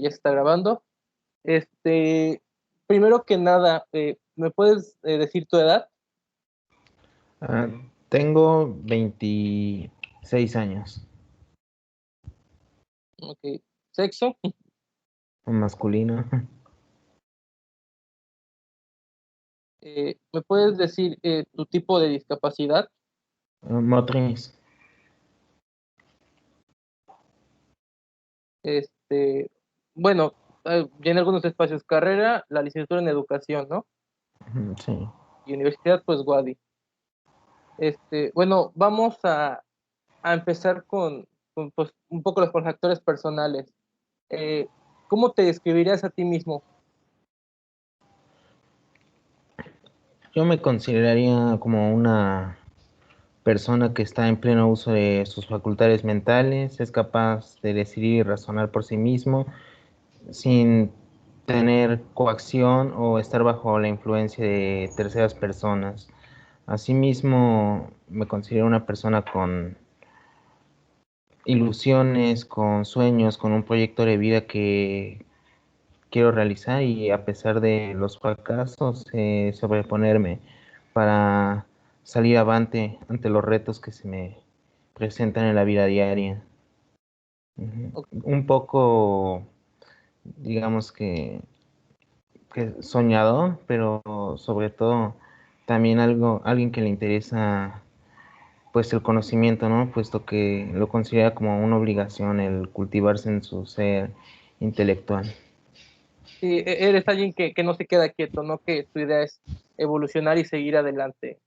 ya está grabando. Este, Primero que nada, ¿me puedes decir tu edad? Ah, tengo 26 años, Ok. ¿Sexo? masculino. ¿Me puedes decir tu tipo de discapacidad? Motriz. Este, bueno, ya en algunos espacios, carrera, la licenciatura en educación, ¿no? Sí. Y universidad, pues Wadi. Bueno, vamos a empezar con, pues, un poco los factores personales. Eh, ¿Cómo te describirías a ti mismo? Yo me consideraría como una persona que está en pleno uso de sus facultades mentales, es capaz de decidir y razonar por sí mismo sin tener coacción o estar bajo la influencia de terceras personas. Asimismo, me considero una persona con ilusiones, con sueños, con un proyecto de vida que quiero realizar y a pesar de los fracasos, sobreponerme para salir avante ante los retos que se me presentan en la vida diaria. O- Un poco, digamos que soñador, pero sobre todo también alguien que le interesa pues el conocimiento, ¿no? Puesto que lo considera como una obligación el cultivarse en su ser intelectual. Sí, eres alguien que no se queda quieto, ¿no? Que tu idea es evolucionar y seguir adelante,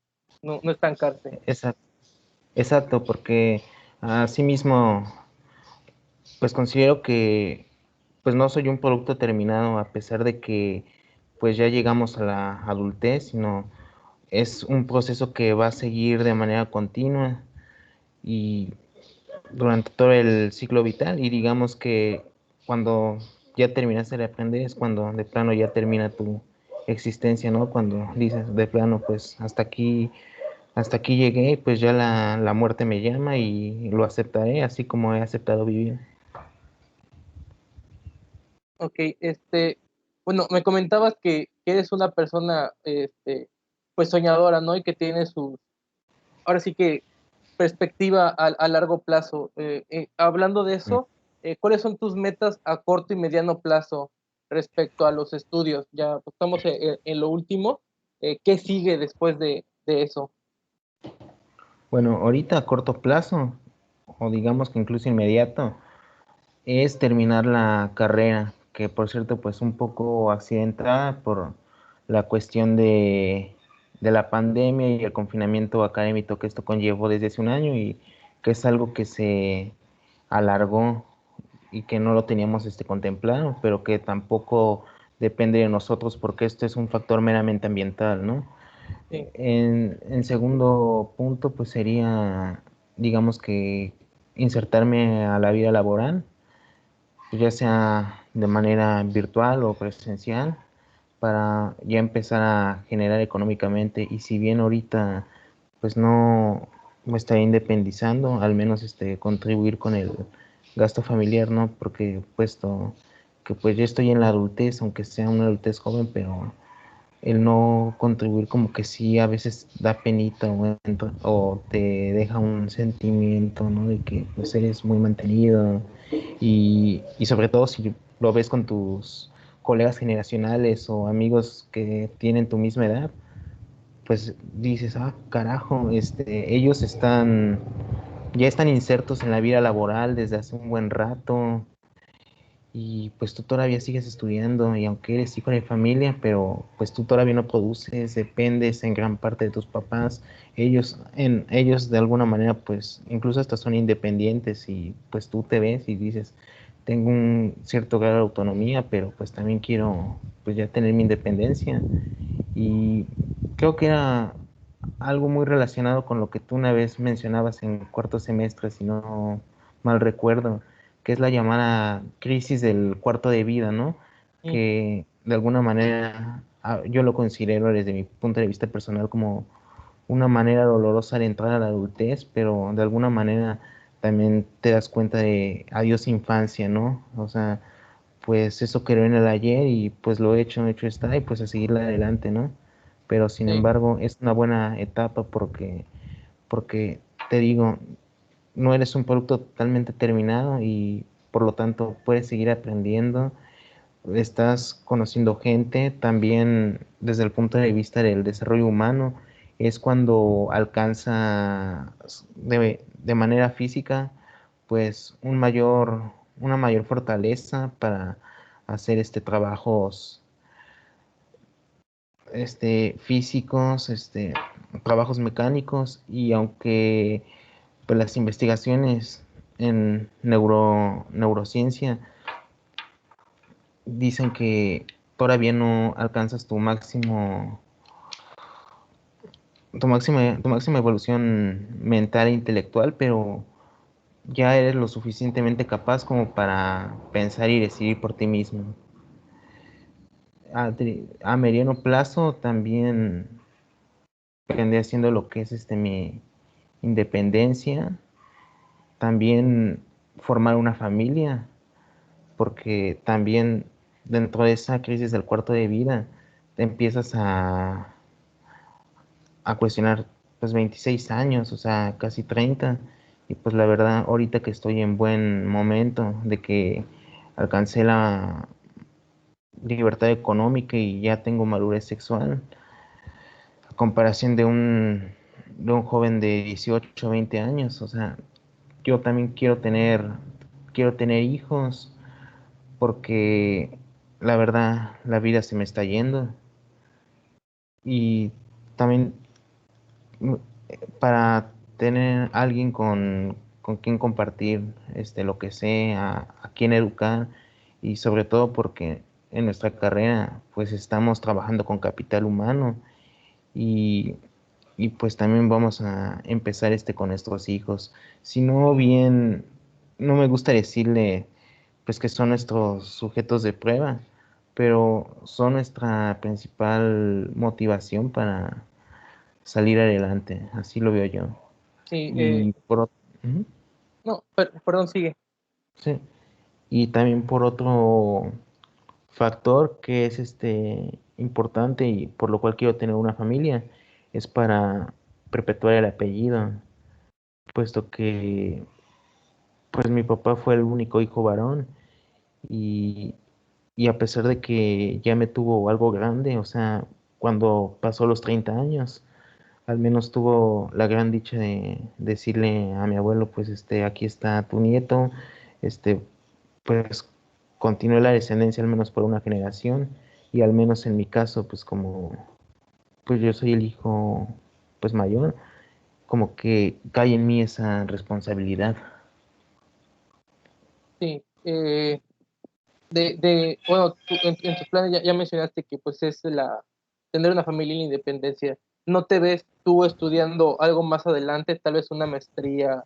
no estancarse. Exacto, exacto, porque asimismo, pues considero que pues no soy un producto terminado a pesar de que pues ya llegamos a la adultez, sino es un proceso que va a seguir de manera continua y durante todo el ciclo vital y digamos que cuando ya terminaste de aprender es cuando de plano ya termina tu existencia, ¿no? Cuando dices de plano, pues hasta aquí llegué, pues ya la muerte me llama y lo aceptaré, así como he aceptado vivir. Ok, bueno, me comentabas que eres una persona, pues soñadora, ¿no? Y que tiene ahora sí que perspectiva a largo plazo. Hablando de eso, ¿cuáles son tus metas a corto y mediano plazo respecto a los estudios? Ya pues, estamos en lo último. ¿Qué sigue después de eso? Bueno, ahorita a corto plazo, o digamos que incluso inmediato, es terminar la carrera, que por cierto, pues un poco accidentada por la cuestión de la pandemia y el confinamiento académico que esto conllevó desde hace un año y que es algo que se alargó y que no lo teníamos contemplado, pero que tampoco depende de nosotros porque esto es un factor meramente ambiental, ¿no? Sí, En segundo punto, pues sería, digamos que insertarme a la vida laboral, ya sea de manera virtual o presencial, para ya empezar a generar económicamente. Y si bien ahorita pues no me estaría independizando, al menos contribuir con el gasto familiar, ¿no? Porque puesto que pues ya estoy en la adultez, aunque sea una adultez joven, pero el no contribuir como que sí a veces da penita o te deja un sentimiento, ¿no? De que pues eres muy mantenido y sobre todo si lo ves con tus colegas generacionales o amigos que tienen tu misma edad, pues dices, ah, carajo, ellos ya están insertos en la vida laboral desde hace un buen rato, y pues tú todavía sigues estudiando y aunque eres hijo de familia, pero pues tú todavía no produces, dependes en gran parte de tus papás. Ellos de alguna manera pues incluso hasta son independientes y pues tú te ves y dices, tengo un cierto grado de autonomía, pero pues también quiero pues ya tener mi independencia. Y creo que era algo muy relacionado con lo que tú una vez mencionabas en cuarto semestre, si no mal recuerdo, que es la llamada crisis del cuarto de vida, ¿no? sí. Que de alguna manera yo lo considero desde mi punto de vista personal como una manera dolorosa de entrar a la adultez, pero de alguna manera también te das cuenta de adiós infancia, ¿no? O sea, pues eso quedó en el ayer y pues lo hecho está y pues a seguirle adelante, ¿no? Pero sin Sí, embargo es una buena etapa porque te digo, no eres un producto totalmente terminado y por lo tanto puedes seguir aprendiendo, estás conociendo gente, también desde el punto de vista del desarrollo humano, es cuando alcanza de manera física, pues una mayor fortaleza para hacer trabajos físicos, trabajos mecánicos, y aunque pues, las investigaciones en neurociencia dicen que todavía no alcanzas tu máxima evolución mental e intelectual, pero ya eres lo suficientemente capaz como para pensar y decidir por ti mismo. A mediano plazo también vendría haciendo lo que es mi independencia, también formar una familia, porque también dentro de esa crisis del cuarto de vida te empiezas a cuestionar pues 26 años, o sea, casi 30, y pues la verdad ahorita que estoy en buen momento de que alcancé la libertad económica y ya tengo madurez sexual, a comparación de un joven de 18 o 20 años, o sea, yo también quiero tener hijos porque la verdad la vida se me está yendo y también mm, para tener alguien con quien compartir lo que sé, a quien educar, y sobre todo porque en nuestra carrera pues estamos trabajando con capital humano y, y pues también vamos a empezar con nuestros hijos. Si no bien, no me gusta decirle pues que son nuestros sujetos de prueba, pero son nuestra principal motivación para salir adelante, así lo veo yo. sí, Y ujú, no, perdón, sigue. sí. Y también por otro factor que es importante y por lo cual quiero tener una familia, es para perpetuar el apellido, puesto que pues mi papá fue el único hijo varón y, y a pesar de que ya me tuvo algo grande, o sea, cuando pasó los 30 años, al menos tuvo la gran dicha de decirle a mi abuelo, pues aquí está tu nieto, este, pues continúe la descendencia al menos por una generación, y al menos en mi caso, pues como pues yo soy el hijo pues mayor, como que cae en mí esa responsabilidad. Sí, bueno, en tus planes ya mencionaste que pues es tener una familia y la independencia. ¿No te ves tú estudiando algo más adelante, tal vez una maestría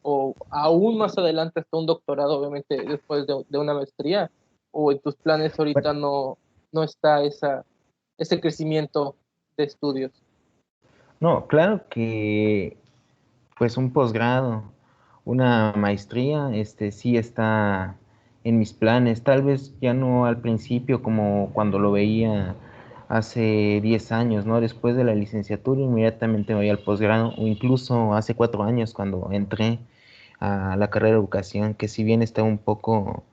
o aún más adelante hasta un doctorado, obviamente después de una maestría? ¿O en tus planes Bueno, ahorita no está ese crecimiento de estudios? no, claro que pues un posgrado, una maestría, sí está en mis planes. Tal vez ya no al principio como cuando lo veía hace 10 años, ¿no? Después de la licenciatura inmediatamente me voy al posgrado, o incluso hace 4 años cuando entré a la carrera de educación, que si bien está un poco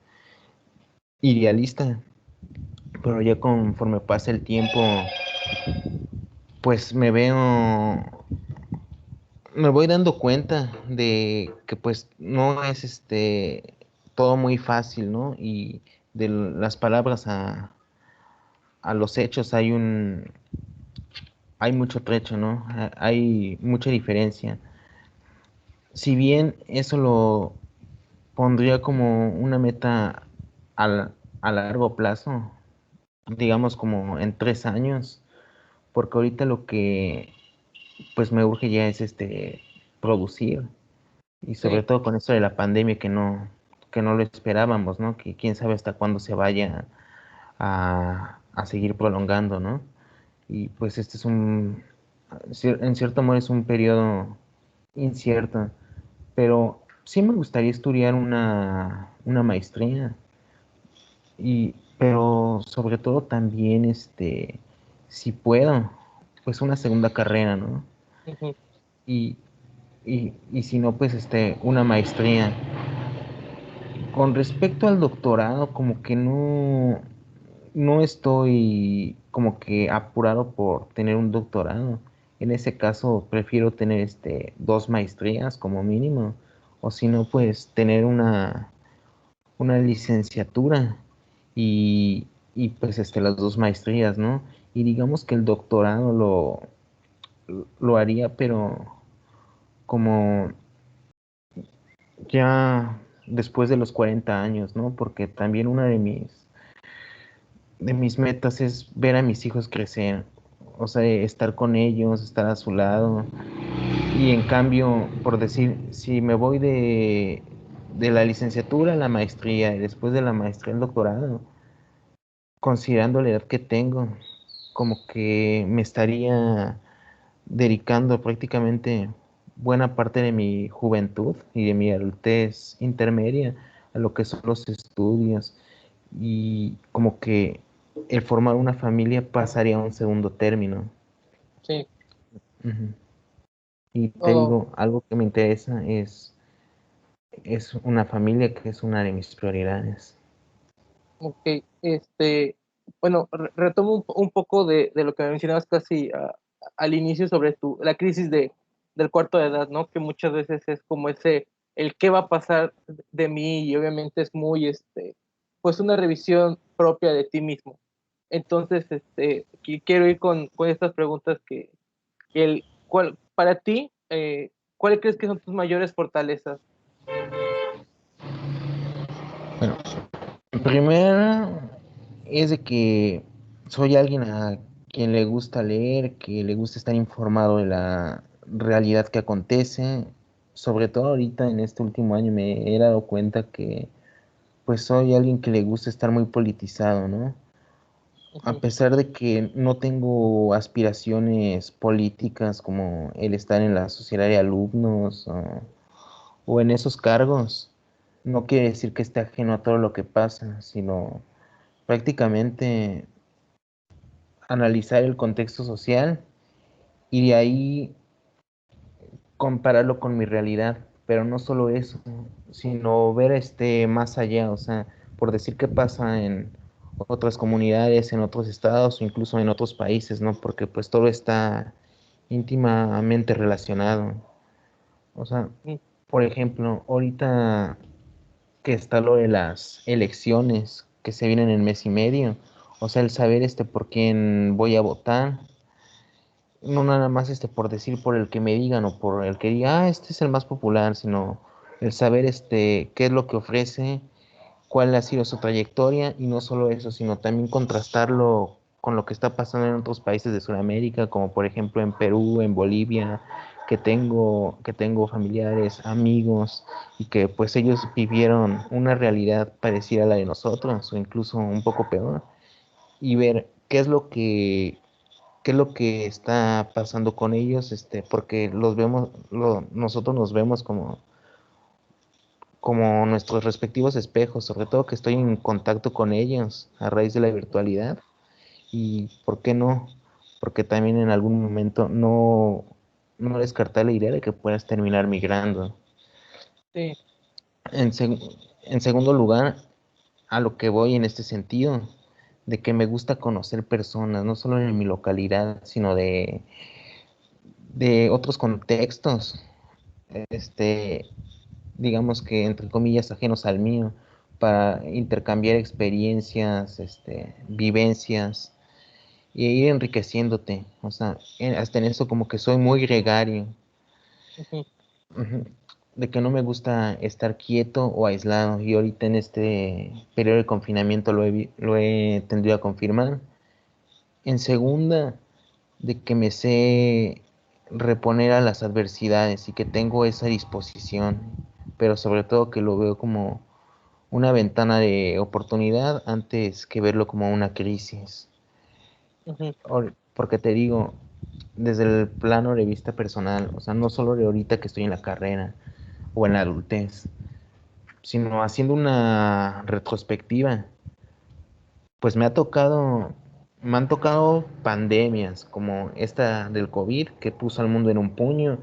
idealista, pero ya conforme pasa el tiempo, pues me voy dando cuenta de que pues no es todo muy fácil, ¿no? Y de las palabras a los hechos hay mucho trecho, ¿no? Hay mucha diferencia. Si bien eso lo pondría como una meta a largo plazo, digamos como en 3 años, porque ahorita lo que pues me urge ya es producir. Y sobre Sí, todo con esto de la pandemia que no lo esperábamos, ¿no? Que quién sabe hasta cuándo se vaya a seguir prolongando, ¿no? Y pues en cierto modo es un periodo incierto, pero sí me gustaría estudiar una maestría. Pero sobre todo también, si puedo, pues una segunda carrera, ¿no? Ujú. Y, y si no, pues una maestría. Con respecto al doctorado, como que no estoy como que apurado por tener un doctorado. En ese caso, prefiero tener dos maestrías como mínimo, o si no, pues tener una licenciatura y pues las dos maestrías, ¿no? Y digamos que el doctorado lo haría, pero como ya después de los 40 años, ¿no? Porque también una de mis metas es ver a mis hijos crecer, o sea, estar con ellos, estar a su lado. Y en cambio, por decir, si me voy de la licenciatura a la maestría y después de la maestría al doctorado, considerando la edad que tengo, como que me estaría dedicando prácticamente buena parte de mi juventud y de mi adultez intermedia a lo que son los estudios y como que el formar una familia pasaría a un segundo término. Sí. Ujú. Y te Oh, digo, algo que me interesa es una familia que es una de mis prioridades. ok. Bueno, retomo un poco de lo que mencionabas casi al inicio sobre la crisis del cuarto de edad, ¿no? Que muchas veces es como el qué va a pasar de mí y obviamente es muy, pues una revisión propia de ti mismo. Entonces, quiero ir con estas preguntas para ti, ¿cuáles crees que son tus mayores fortalezas? Bueno, primero es de que soy alguien a quien le gusta leer, que le gusta estar informado de la realidad que acontece. Sobre todo ahorita en este último año me he dado cuenta que pues soy alguien que le gusta estar muy politizado, ¿no? A Ujú. pesar de que no tengo aspiraciones políticas como el estar en la sociedad de alumnos o en esos cargos, no quiere decir que esté ajeno a todo lo que pasa, sino prácticamente analizar el contexto social y de ahí compararlo con mi realidad, pero no solo eso, sino ver más allá, o sea, por decir qué pasa en otras comunidades, en otros estados o incluso en otros países, ¿no? Porque pues todo está íntimamente relacionado. O sea, Mm. por ejemplo, ahorita que está lo de las elecciones que se vienen en mes y medio, o sea, el saber por quién voy a votar, no nada más por decir por el que me digan o por el que diga, este es el más popular, sino el saber qué es lo que ofrece, cuál ha sido su trayectoria y no solo eso, sino también contrastarlo con lo que está pasando en otros países de Sudamérica, como por ejemplo en Perú, en Bolivia, que tengo familiares, amigos y que pues ellos vivieron una realidad parecida a la de nosotros o incluso un poco peor y ver qué es lo que está pasando con ellos, porque nosotros nos vemos como nuestros respectivos espejos, sobre todo que estoy en contacto con ellos a raíz de la virtualidad y ¿por qué no? Porque también en algún momento no descartar la idea de que puedas terminar migrando. Sí. En, en segundo lugar, a lo que voy en este sentido, de que me gusta conocer personas, no solo en mi localidad, sino de otros contextos, este, digamos que entre comillas ajenos al mío, para intercambiar experiencias, vivencias y ir enriqueciéndote. O sea, hasta en eso como que soy muy gregario, Ujú. ujú, de que no me gusta estar quieto o aislado. Y ahorita en este periodo de confinamiento lo he tendido a confirmar. En segunda, de que me sé reponer a las adversidades y que tengo esa disposición, pero sobre todo que lo veo como una ventana de oportunidad antes que verlo como una crisis. Ujú. Porque te digo, desde el plano de vista personal, o sea, no solo de ahorita que estoy en la carrera o en la adultez, sino haciendo una retrospectiva, Pues me han tocado pandemias como esta del COVID que puso al mundo en un puño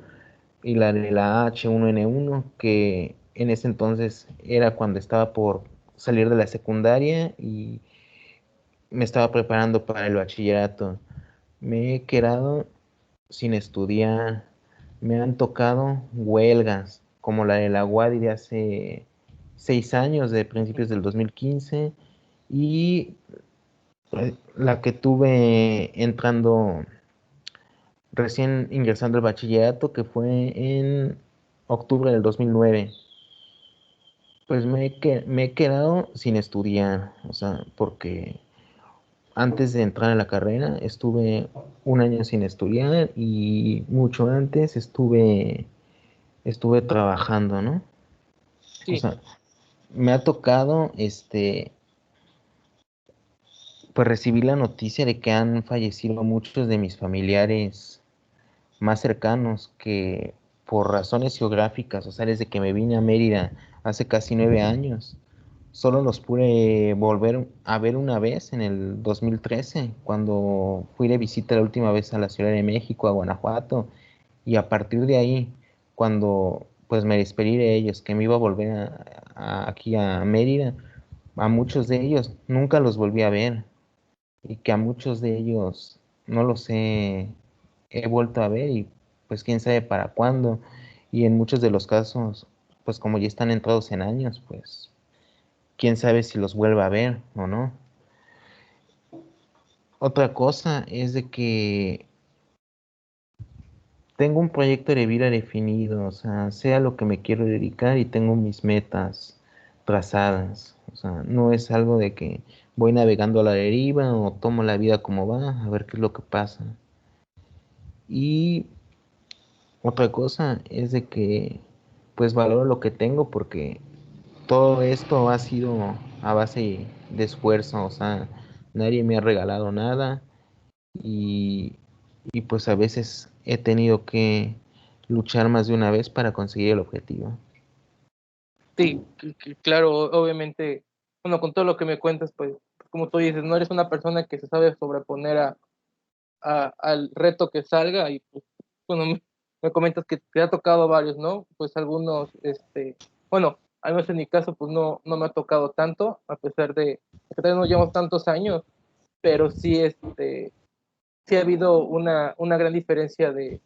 y la de la H1N1 que en ese entonces era cuando estaba por salir de la secundaria y me estaba preparando para el bachillerato. Me he quedado sin estudiar, me han tocado huelgas como la de la UADY de hace 6 años, de principios del 2015 y la que tuve entrando, recién ingresando al bachillerato, que fue en octubre del 2009. Pues me he quedado sin estudiar, o sea, porque antes de entrar a la carrera estuve un año sin estudiar y mucho antes estuve trabajando, ¿no? O Sí, sea, me ha tocado, pues recibir la noticia de que han fallecido muchos de mis familiares más cercanos que por razones geográficas, o sea, desde que me vine a Mérida hace casi 9 años, solo los pude volver a ver una vez en el 2013, cuando fui de visita la última vez a la Ciudad de México, a Guanajuato, y a partir de ahí, cuando pues me despedí de ellos, que me iba a volver aquí a Mérida, a muchos de ellos nunca los volví a ver y que a muchos de ellos no los he vuelto a ver y pues quién sabe para cuándo. Y en muchos de los casos, pues como ya están entrados en años, pues quién sabe si los vuelva a ver o no. Otra cosa es de que tengo un proyecto de vida definido, o sea, sé a lo que me quiero dedicar y tengo mis metas trazadas. O sea, no es algo de que voy navegando a la deriva o tomo la vida como va, a ver qué es lo que pasa. Y otra cosa es de que pues valoro lo que tengo porque todo esto ha sido a base de esfuerzo, o sea, nadie me ha regalado nada y, y pues a veces he tenido que luchar más de una vez para conseguir el objetivo. sí, claro, obviamente, bueno, con todo lo que me cuentas, pues, como tú dices, no eres una persona que se sabe sobreponer al reto que salga y pues, bueno, me comentas que te ha tocado varios, ¿no? Pues algunos, bueno, al menos en mi caso, pues no me ha tocado tanto, a pesar de que todavía no llevamos tantos años, pero sí, sí ha habido una gran diferencia de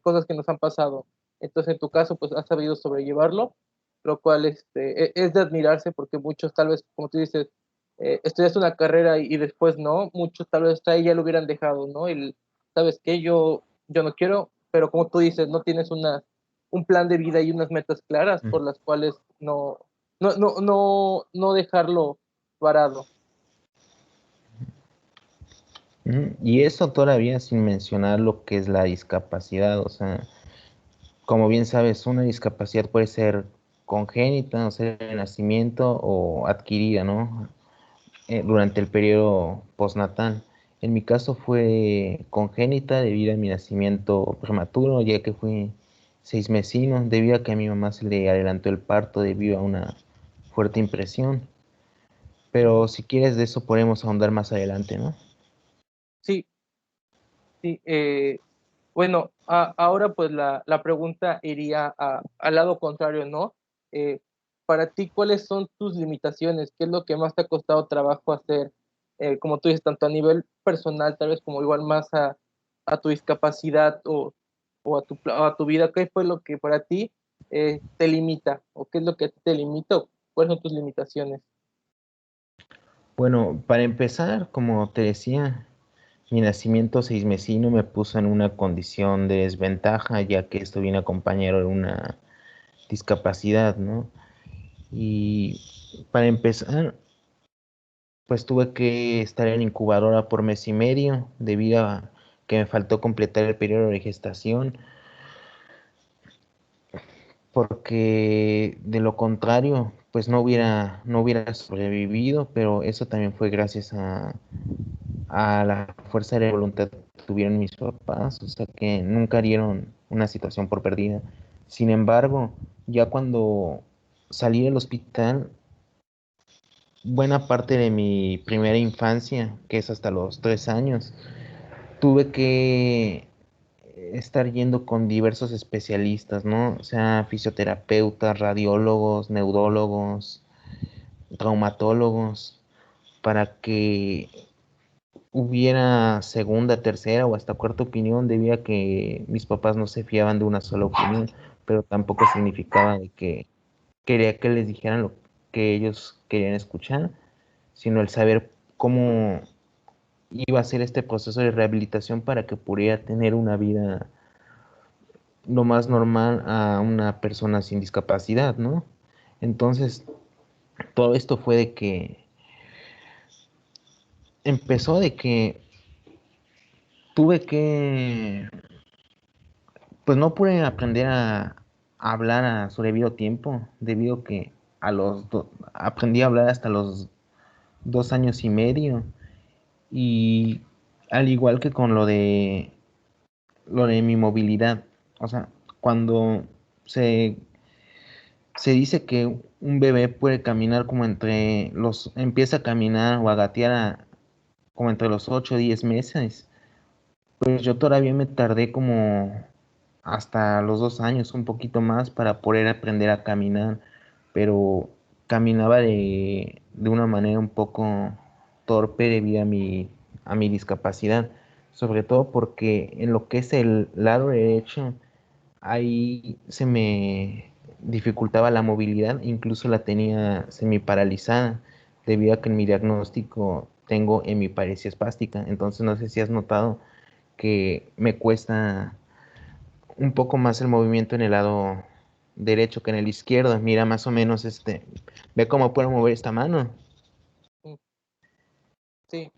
cosas que nos han pasado. Entonces, en tu caso, pues has sabido sobrellevarlo, lo cual es de admirarse porque muchos tal vez, como tú dices, estudiaste una carrera y después no, muchos tal vez hasta ahí ya lo hubieran dejado, ¿no? ¿Sabes qué? Yo no quiero, pero como tú dices, no tienes un plan de vida y unas metas claras Mm. por las cuales no dejarlo parado. Y eso todavía sin mencionar lo que es la discapacidad, o sea, como bien sabes, una discapacidad puede ser congénita, o sea, de nacimiento o adquirida, ¿no? Durante el periodo postnatal. En mi caso fue congénita debido a mi nacimiento prematuro, ya que fui 6 mesino, debido a que a mi mamá se le adelantó el parto debido a una fuerte impresión. Pero si quieres de eso podemos ahondar más adelante, ¿no? Sí, sí. Bueno, ahora pues la pregunta iría al lado contrario, ¿no? Eh, para ti, ¿cuáles son tus limitaciones? ¿Qué es lo que más te ha costado trabajo hacer? Como tú dices, tanto a nivel personal, tal vez como igual más a tu discapacidad o a tu vida, ¿qué fue lo que para ti te limita? ¿O qué es lo que a ti te limita? ¿O cuáles son tus limitaciones? Bueno, para empezar, como te decía, mi nacimiento 6 mesino me puso en una condición de desventaja, ya que esto viene acompañado de una discapacidad, ¿no? Y para empezar, pues tuve que estar en incubadora por mes y medio debido a que me faltó completar el periodo de gestación, porque de lo contrario, pues no hubiera sobrevivido, pero eso también fue gracias a la fuerza de voluntad que tuvieron mis papás, o sea que nunca dieron una situación por perdida. Sin embargo, ya cuando salí del hospital, buena parte de mi primera infancia, que es hasta los 3 años, tuve que estar yendo con diversos especialistas, ¿no? O sea, fisioterapeutas, radiólogos, neurólogos, traumatólogos, para que hubiera segunda, tercera o hasta cuarta opinión, debido a que mis papás no se fiaban de una sola opinión, pero tampoco significaba de que quería que les dijeran lo que ellos querían escuchar, sino el saber cómo iba a ser este proceso de rehabilitación para que pudiera tener una vida lo más normal a una persona sin discapacidad, ¿no? Entonces, todo esto fue de que empezó de que tuve que, pues no pude aprender a hablar a su debido tiempo, debido que aprendí a hablar hasta los 2 años y medio. Y al igual que con lo de mi movilidad, o sea, cuando se, se dice que un bebé puede caminar empieza a caminar o a gatear como entre los 8 o 10 meses, pues yo todavía me tardé como hasta los 2 años, un poquito más, para poder aprender a caminar, pero caminaba de una manera un poco torpe debido a mi discapacidad, sobre todo porque en lo que es el lado derecho, ahí se me dificultaba la movilidad, incluso la tenía semi-paralizada, debido a que en mi diagnóstico tengo hemiparesia espástica. Entonces no sé si has notado que me cuesta un poco más el movimiento en el lado derecho que en el izquierdo. Mira, más o menos ve cómo puedo mover esta mano. Mm, sí,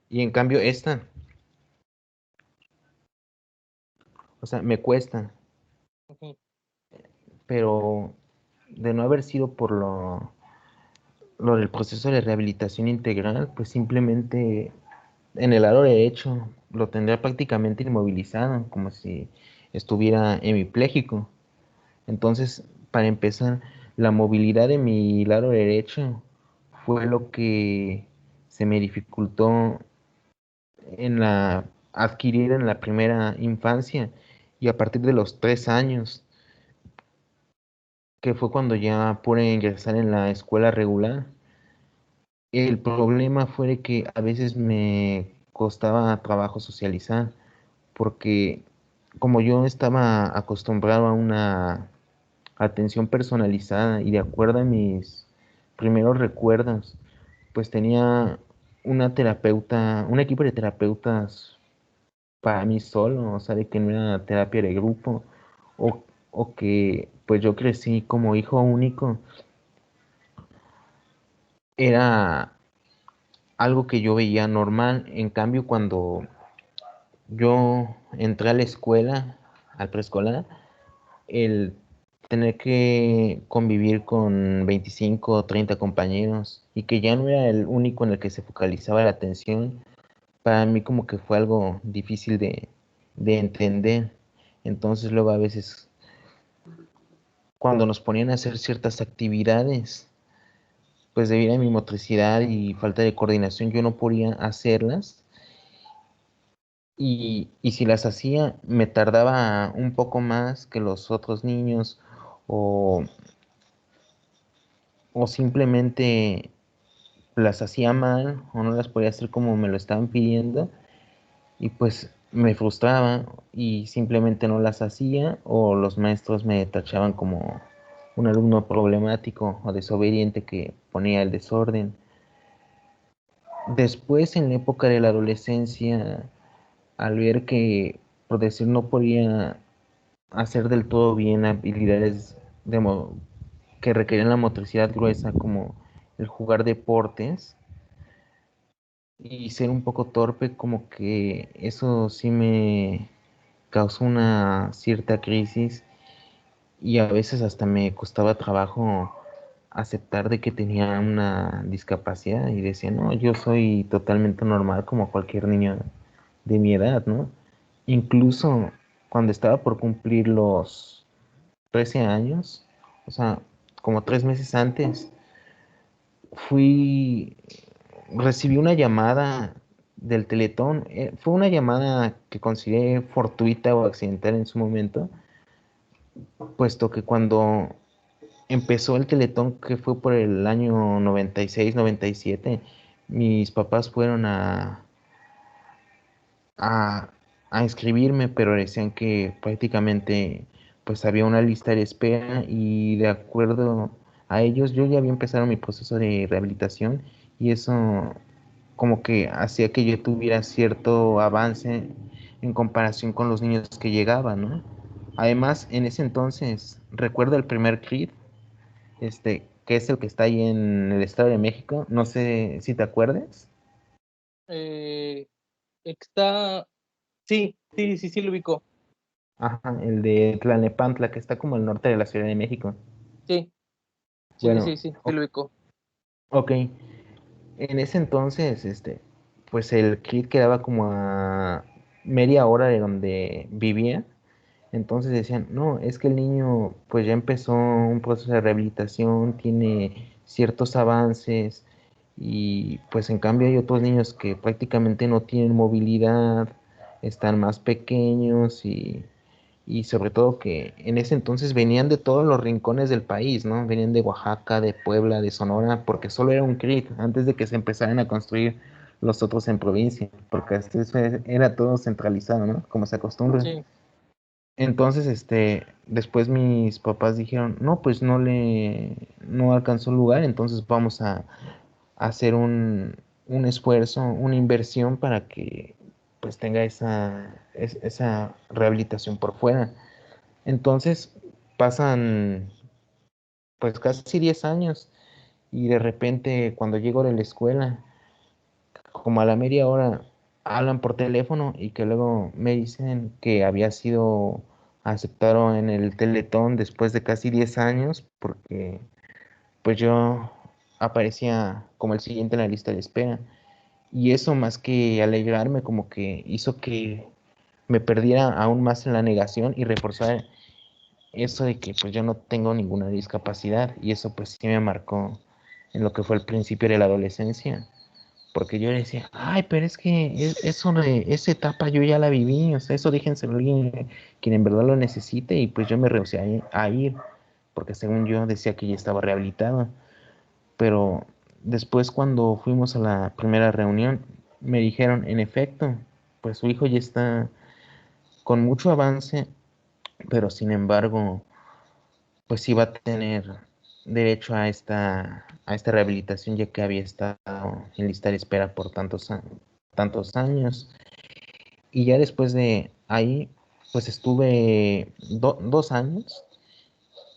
Y en cambio esta, o sea, me cuesta. ujú, Pero de no haber sido por lo del proceso de rehabilitación integral, pues simplemente en el lado derecho lo tendría prácticamente inmovilizado, como si estuviera hemipléjico. Entonces, para empezar, la movilidad de mi lado derecho fue lo que se me dificultó adquirir en la primera infancia, y a partir de los 3 años, que fue cuando ya pude ingresar en la escuela regular. El problema fue de que a veces me costaba trabajo socializar, porque como yo estaba acostumbrado a una atención personalizada y de acuerdo a mis primeros recuerdos, pues tenía un equipo de terapeutas para mí solo, o sea, de que no era terapia de grupo, o, o que pues yo crecí como hijo único, era algo que yo veía normal. En cambio, cuando yo entré a la escuela, al preescolar, el tener que convivir con 25 o 30 compañeros y que ya no era el único en el que se focalizaba la atención, para mí como que fue algo difícil de entender. Entonces luego a veces cuando nos ponían a hacer ciertas actividades, pues debido a mi motricidad y falta de coordinación, yo no podía hacerlas. Y si las hacía, me tardaba un poco más que los otros niños, o, o simplemente las hacía mal o no las podía hacer como me lo estaban pidiendo, y pues me frustraba y simplemente no las hacía, o los maestros me tachaban como un alumno problemático o desobediente que ponía el desorden. Después, en la época de la adolescencia, al ver que, por decir, no podía hacer del todo bien habilidades que requerían la motricidad gruesa, como el jugar deportes, y ser un poco torpe, como que eso sí me causó una cierta crisis, y a veces hasta me costaba trabajo aceptar de que tenía una discapacidad y decía, no, yo soy totalmente normal como cualquier niño de mi edad, ¿no? Incluso cuando estaba por cumplir los 13 años, o sea, como 3 meses antes, fui, recibí una llamada del Teletón. Fue una llamada que consideré fortuita o accidental en su momento, puesto que cuando empezó el Teletón, que fue por el año 96, 97, mis papás fueron a, a inscribirme, pero decían que prácticamente pues había una lista de espera y de acuerdo a ellos yo ya había empezado mi proceso de rehabilitación y eso como que hacía que yo tuviera cierto avance en comparación con los niños que llegaban, ¿no? Además, en ese entonces, recuerdo el primer CRID, que es el que está ahí en el Estado de México, no sé si te acuerdas. Eh, está, sí, lo ubico. Ajá, el de Tlalnepantla, que está como al norte de la Ciudad de México. Sí, Bueno, sí lo ubico. ok. En ese entonces, pues el kit quedaba como a media hora de donde vivía. Entonces decían, no, es que el niño pues ya empezó un proceso de rehabilitación, tiene ciertos avances y pues en cambio hay otros niños que prácticamente no tienen movilidad, están más pequeños y sobre todo que en ese entonces venían de todos los rincones del país, ¿no? Venían de Oaxaca, de Puebla, de Sonora, porque solo era un CRIT antes de que se empezaran a construir los otros en provincia, porque hasta eso era todo centralizado, ¿no? Como se acostumbra. Sí, Entonces, después mis papás dijeron, no, pues no alcanzó lugar, entonces vamos a hacer un esfuerzo, una inversión para que pues tenga esa rehabilitación por fuera. Entonces pasan pues casi 10 años y de repente cuando llego de la escuela, como a la media hora, hablan por teléfono y que luego me dicen que había sido aceptado en el Teletón después de casi 10 años porque pues yo aparecía como el siguiente en la lista de espera. Y eso más que alegrarme, como que hizo que me perdiera aún más en la negación y reforzar eso de que pues yo no tengo ninguna discapacidad y eso pues sí me marcó en lo que fue el principio de la adolescencia, porque yo decía, ay, pero es que eso de esa etapa yo ya la viví, o sea, eso déjenselo a alguien quien en verdad lo necesite y pues yo me rehusé a ir, porque según yo decía que ya estaba rehabilitado, pero después cuando fuimos a la primera reunión me dijeron, en efecto, pues su hijo ya está con mucho avance, pero sin embargo pues sí va a tener derecho a esta rehabilitación ya que había estado en lista de espera por tantos años. Y ya después de ahí, pues estuve 2 años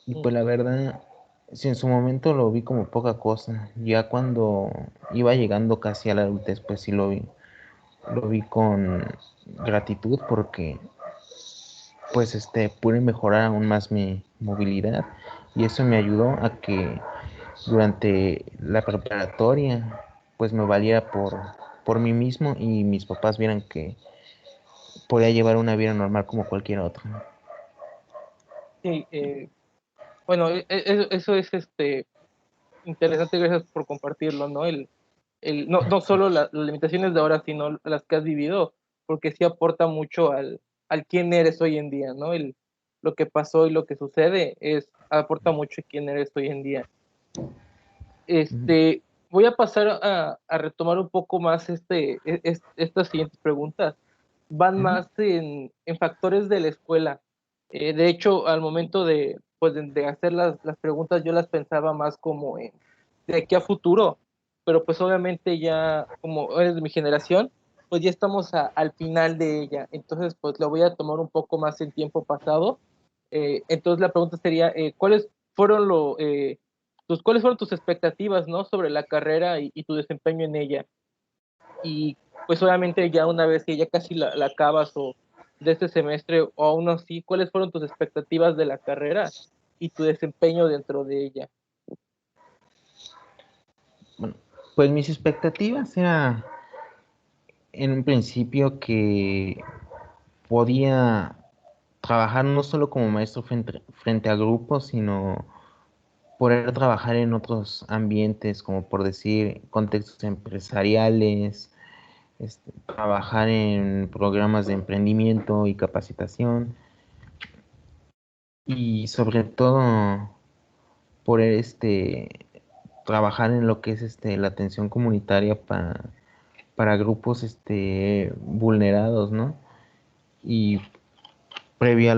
y sí, pues la verdad, si en su momento lo vi como poca cosa, ya cuando iba llegando casi a la adultez, pues sí lo vi con gratitud porque pues pude mejorar aún más mi movilidad y eso me ayudó a que durante la preparatoria pues me valiera por mí mismo y mis papás vieran que podía llevar una vida normal como cualquier otro. sí. Bueno, eso es interesante, gracias por compartirlo, ¿no? No solo las limitaciones de ahora, sino las que has vivido, porque sí aporta mucho al quién eres hoy en día, ¿no? Lo que pasó y lo que sucede aporta mucho a quién eres hoy en día. Voy a pasar a retomar un poco más estas siguientes preguntas. Van Ujú. más en factores de la escuela. De hecho, al momento pues, de hacer las preguntas, yo las pensaba más como de aquí a futuro, pero pues obviamente ya, como eres de mi generación, pues ya estamos al final de ella. Entonces, pues lo voy a tomar un poco más en tiempo pasado. Entonces, la pregunta sería, fueron cuáles fueron tus expectativas, ¿no? Sobre la carrera y tu desempeño en ella? Y pues obviamente ya una vez que ya casi la acabas o de este semestre o aún así, ¿cuáles fueron tus expectativas de la carrera y tu desempeño dentro de ella? Bueno, pues mis expectativas era en un principio que podía trabajar no solo como maestro frente a grupos, sino poder trabajar en otros ambientes, como por decir, contextos empresariales, trabajar en programas de emprendimiento y capacitación, y sobre todo poder trabajar en lo que es la atención comunitaria para grupos vulnerados, ¿no? Y previo a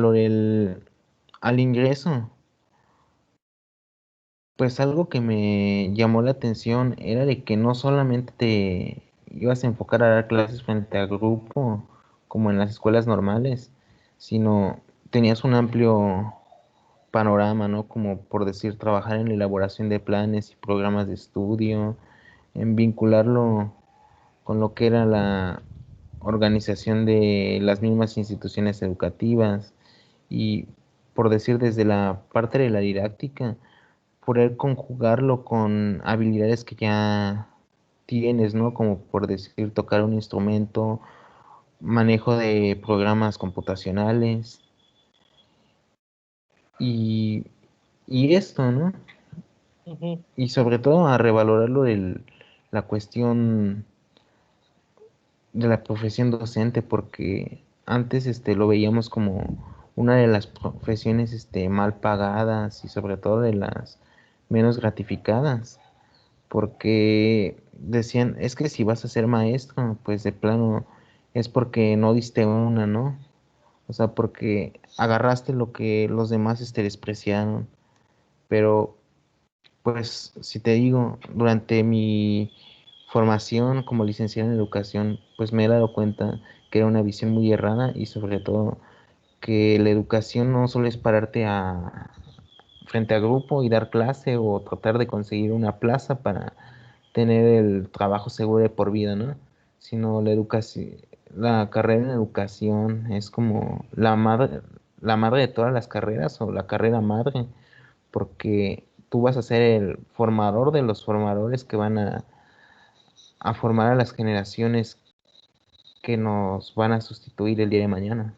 al ingreso, pues algo que me llamó la atención era de que no solamente te ibas a enfocar a dar clases frente a grupo, como en las escuelas normales, sino tenías un amplio panorama, ¿no? Como por decir, trabajar en la elaboración de planes y programas de estudio, en vincularlo con lo que era la organización de las mismas instituciones educativas y, por decir, desde la parte de la didáctica, poder conjugarlo con habilidades que ya tienes, ¿no? Como por decir, tocar un instrumento, manejo de programas computacionales y, y esto, ¿no? Ujú. Y sobre todo a revalorarlo la cuestión de la profesión docente, porque antes lo veíamos como una de las profesiones mal pagadas y sobre todo de las menos gratificadas, porque decían, es que si vas a ser maestro, pues de plano es porque no diste una, ¿no? O sea, porque agarraste lo que los demás despreciaron. Pero pues si te digo, durante mi formación como licenciado en educación, pues me he dado cuenta que era una visión muy errada y sobre todo que la educación no solo es pararte frente a grupo y dar clase o tratar de conseguir una plaza para tener el trabajo seguro de por vida, ¿no? Sino la educación, la carrera en educación es como la madre de todas las carreras o la carrera madre, porque tú vas a ser el formador de los formadores que van a formar a las generaciones que nos van a sustituir el día de mañana.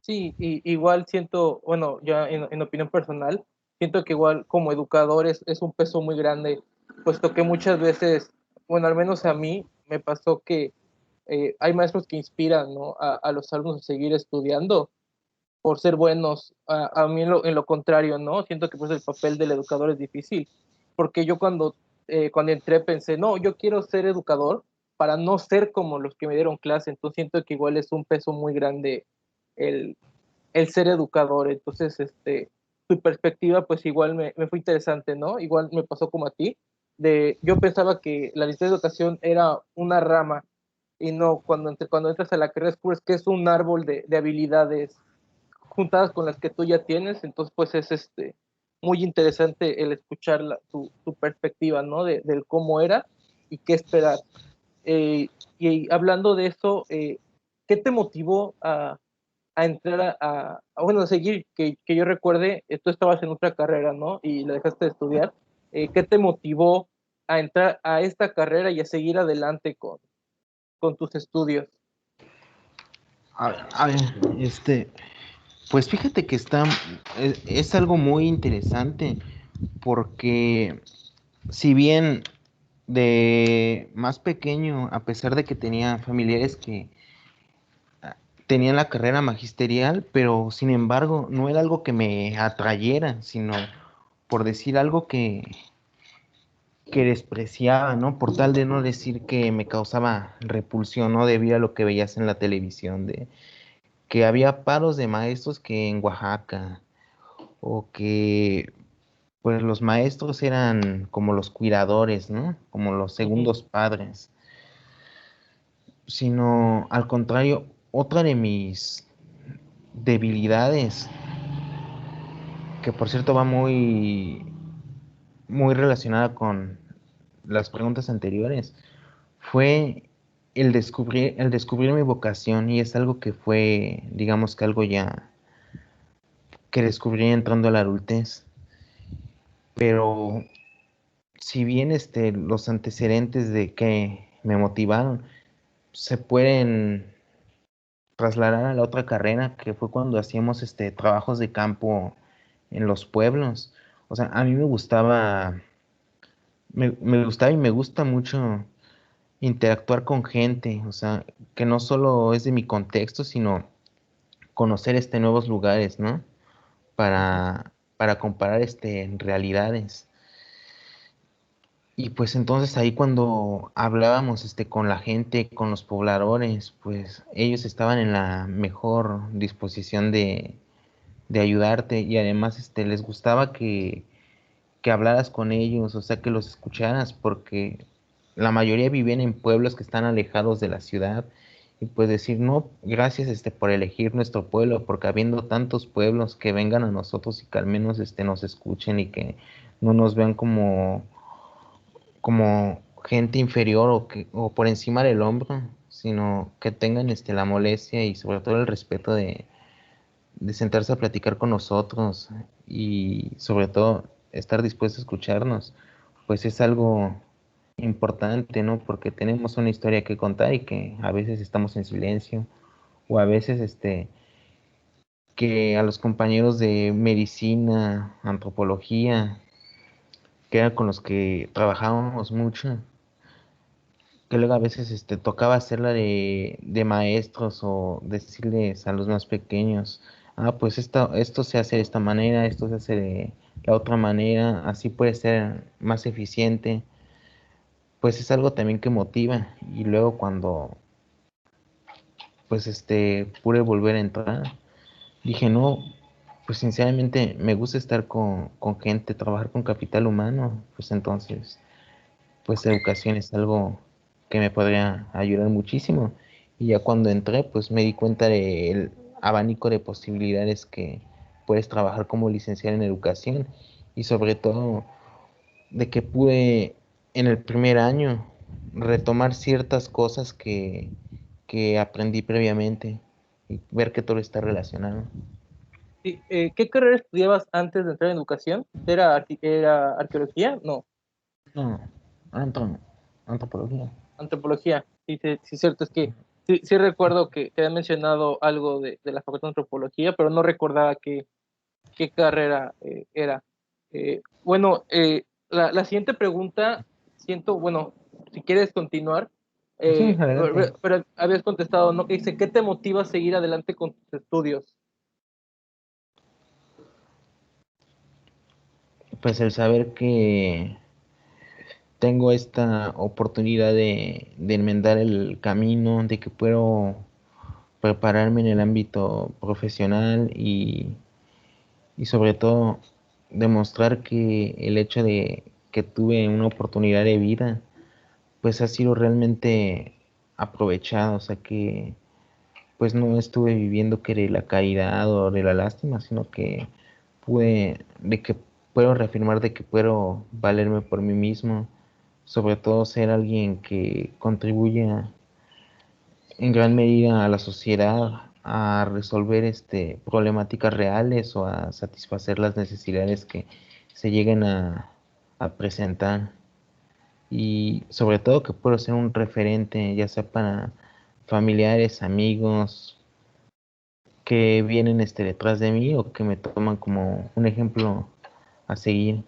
Sí, y igual siento, bueno, ya en opinión personal, siento que igual como educador es un peso muy grande, puesto que muchas veces, bueno, al menos a mí me pasó que hay maestros que inspiran, ¿no? A los alumnos a seguir estudiando por ser buenos. A mí en lo contrario, ¿no? Siento que pues el papel del educador es difícil, porque yo cuando entré pensé, no, yo quiero ser educador para no ser como los que me dieron clase, entonces siento que igual es un peso muy grande el, el ser educador. Entonces, tu perspectiva, pues igual me fue interesante, ¿no? Igual me pasó como a ti, yo pensaba que la licencia de educación era una rama, y no, cuando entras a la carrera descubres que es un árbol de habilidades juntadas con las que tú ya tienes. Entonces pues es muy interesante el escuchar tu perspectiva, ¿no? Del cómo era y qué esperar. Y hablando de eso, ¿qué te motivó a entrar bueno, a seguir, que yo recuerde, tú estabas en otra carrera, ¿no? Y la dejaste de estudiar. ¿Qué te motivó a entrar a esta carrera y a seguir adelante con tus estudios? A ver, pues fíjate que es algo muy interesante porque si bien de más pequeño, a pesar de que tenía familiares que tenían la carrera magisterial, pero sin embargo no era algo que me atrayera, sino por decir algo que despreciaba, ¿no? Por tal de no decir que me causaba repulsión, ¿no? Debido a lo que veías en la televisión, de que había paros de maestros que en Oaxaca, o que pues los maestros eran como los cuidadores, ¿no? Como los Ujú. segundos padres, sino al contrario, otra de mis debilidades, que por cierto va muy relacionada con las preguntas anteriores, fue el descubrir mi vocación, y es algo que fue, digamos que algo ya que descubrí entrando a la adultez. Pero si bien los antecedentes de que me motivaron se pueden trasladar a la otra carrera, que fue cuando hacíamos trabajos de campo en los pueblos. O sea, a mí me gustaba y me gusta mucho interactuar con gente, o sea, que no solo es de mi contexto, sino conocer nuevos lugares, ¿no? Para comparar realidades. Y pues entonces ahí cuando hablábamos con la gente, con los pobladores, pues ellos estaban en la mejor disposición de ayudarte y además les gustaba que hablaras con ellos, o sea, que los escucharas, porque la mayoría viven en pueblos que están alejados de la ciudad. Y pues decir, no, gracias por elegir nuestro pueblo, porque habiendo tantos pueblos que vengan a nosotros y que al menos nos escuchen y que no nos vean como gente inferior o por encima del hombro, sino que tengan la molestia y sobre todo el respeto de sentarse a platicar con nosotros y sobre todo estar dispuesto a escucharnos, pues es algo importante, ¿no? Porque tenemos una historia que contar y que a veces estamos en silencio o a veces que a los compañeros de medicina, antropología, que eran con los que trabajábamos mucho, que luego a veces tocaba hacerla de maestros o decirles a los más pequeños, ah, pues esto se hace de esta manera, esto se hace de la otra manera, así puede ser más eficiente, pues es algo también que motiva. Y luego cuando pues pude volver a entrar, dije, no, pues sinceramente me gusta estar con gente, trabajar con capital humano, pues entonces pues educación es algo que me podría ayudar muchísimo. Y ya cuando entré, pues me di cuenta del abanico de posibilidades que puedes trabajar como licenciado en educación y sobre todo de que pude en el primer año retomar ciertas cosas que aprendí previamente y ver que todo está relacionado. Sí, ¿qué carrera estudiabas antes de entrar en educación? ¿Era arqueología? No, No, antropología. antropología. Sí, sí, sí, cierto, es que sí, sí recuerdo que habían mencionado algo de la facultad de antropología, pero no recordaba qué carrera era. Bueno, la siguiente pregunta, siento, bueno, si quieres continuar, Sí, adelante. pero habías contestado, ¿no? Que dice, ¿qué te motiva a seguir adelante con tus estudios? Pues el saber que tengo esta oportunidad de enmendar el camino, de que puedo prepararme en el ámbito profesional y sobre todo demostrar que el hecho de que tuve una oportunidad de vida, pues ha sido realmente aprovechado, o sea que pues no estuve viviendo que de la caridad o de la lástima, sino que de que puedo reafirmar de que puedo valerme por mí mismo, sobre todo ser alguien que contribuya en gran medida a la sociedad, a resolver problemáticas reales o a satisfacer las necesidades que se lleguen a presentar. Y sobre todo que puedo ser un referente, ya sea para familiares, amigos, que vienen detrás de mí o que me toman como un ejemplo a seguir.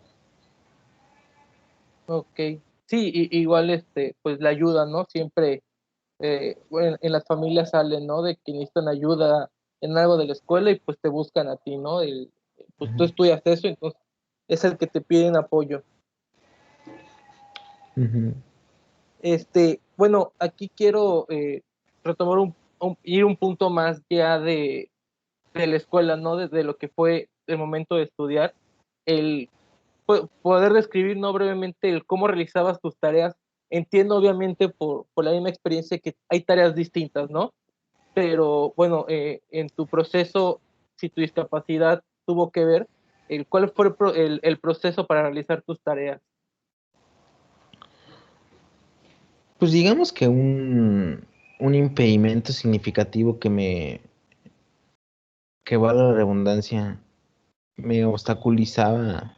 Ok, sí, igual, pues la ayuda, ¿no? Siempre, bueno, en las familias salen, ¿no? De que necesitan ayuda en algo de la escuela y pues te buscan a ti, ¿no? Pues tú Ujú, estudias eso, entonces es el que te piden apoyo. ujú. Bueno, aquí quiero retomar ir un punto más ya de la escuela, ¿no? Desde lo que fue el momento de estudiar, el poder describir, ¿no? Brevemente el cómo realizabas tus tareas. Entiendo, obviamente, por la misma experiencia que hay tareas distintas, ¿no? Pero bueno, en tu proceso, si tu discapacidad tuvo que ver, ¿cuál fue el proceso para realizar tus tareas? Pues digamos que un impedimento significativo que valga la redundancia, me obstaculizaba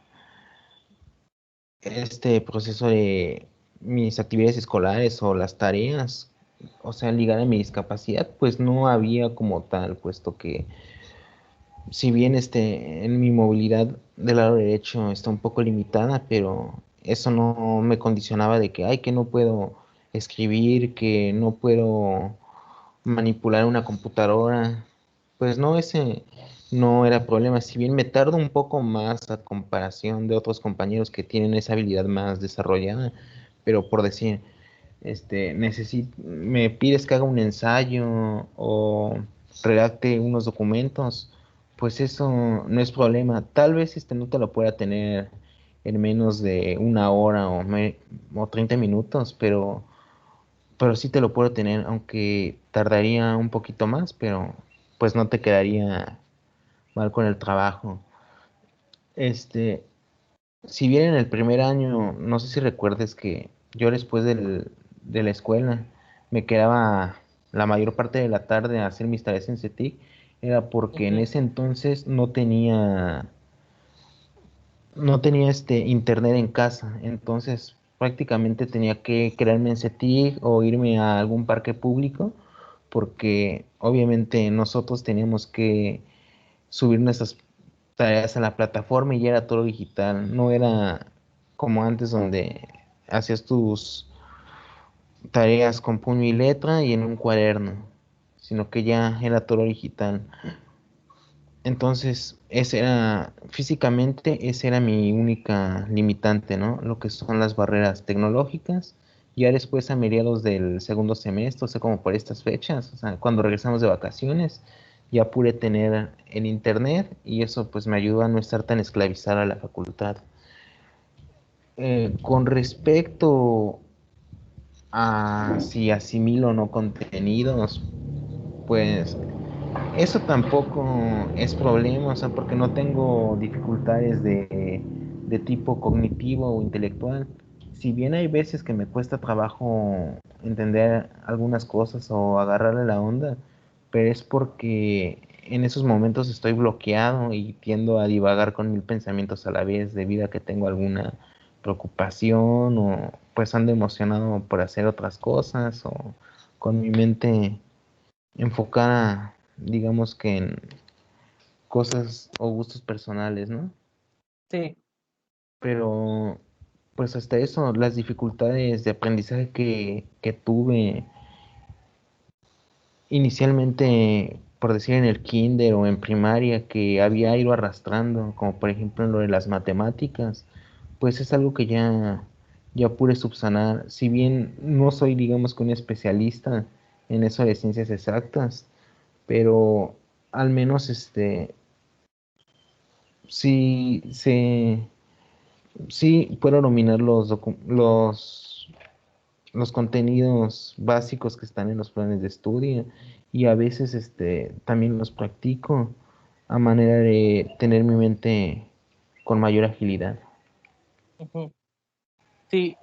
este proceso de mis actividades escolares o las tareas, o sea, ligar a mi discapacidad, pues no había como tal, puesto que si bien en mi movilidad del lado derecho está un poco limitada, pero eso no me condicionaba de que, ay, que no puedo escribir, que no puedo manipular una computadora. Pues no, ese no era problema. Si bien me tardo un poco más a comparación de otros compañeros que tienen esa habilidad más desarrollada, pero por decir, me pides que haga un ensayo o redacte unos documentos, pues eso no es problema. Tal vez no te lo pueda tener en menos de una hora o 30 minutos, pero sí te lo puedo tener, aunque tardaría un poquito más, pero pues no te quedaría mal con el trabajo. Este, si bien en el primer año, no sé si recuerdes que yo después de la escuela me quedaba la mayor parte de la tarde a hacer mis tareas en CETIC, era porque en Ujú. ese entonces no tenía internet en casa, entonces prácticamente tenía que crearme en CETIC o irme a algún parque público, porque obviamente nosotros teníamos que subir nuestras tareas a la plataforma y ya era todo digital, no era como antes donde hacías tus tareas con puño y letra y en un cuaderno, sino que ya era todo digital. Entonces, físicamente, esa era mi única limitante, ¿no? Lo que son las barreras tecnológicas. Ya después, a mediados del segundo semestre, o sea, como por estas fechas, o sea, cuando regresamos de vacaciones, ya pude tener el internet y eso pues me ayudó a no estar tan esclavizado a la facultad. Con respecto a si asimilo o no contenidos, pues eso tampoco es problema, o sea, porque no tengo dificultades de tipo cognitivo o intelectual. Si bien hay veces que me cuesta trabajo entender algunas cosas o agarrarle la onda, pero es porque en esos momentos estoy bloqueado y tiendo a divagar con mil pensamientos a la vez debido a que tengo alguna preocupación o pues ando emocionado por hacer otras cosas o con mi mente enfocada, digamos que en cosas o gustos personales, ¿no? Sí. Pero, pues hasta eso, las dificultades de aprendizaje que tuve inicialmente, por decir en el kinder o en primaria, que había ido arrastrando, como por ejemplo en lo de las matemáticas, pues es algo que ya pude subsanar. Si bien no soy, digamos que un especialista en eso de ciencias exactas, pero al menos sí, sí puedo dominar los contenidos básicos que están en los planes de estudio y a veces también los practico a manera de tener mi mente con mayor agilidad. Ujú. Sí,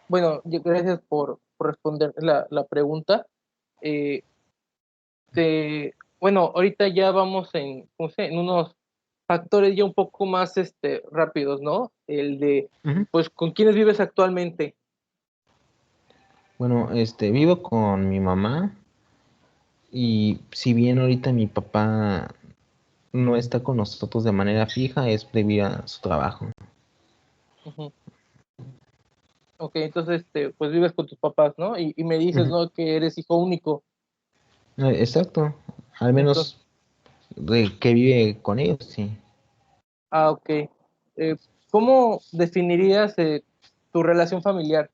bueno, gracias por responder la pregunta. Eh, bueno, ahorita ya vamos ¿cómo se? En unos factores ya un poco más rápidos, ¿no? El de, Ujú. pues, ¿con quiénes vives actualmente? Bueno, vivo con mi mamá y si bien ahorita mi papá no está con nosotros de manera fija, es debido a su trabajo. Ujú. Ok, entonces, pues vives con tus papás, ¿no? Y me dices, Ujú. ¿no? Que eres hijo único. Exacto, al Entonces, menos de que vive con ellos, sí. ok. ¿Cómo definirías tu relación familiar?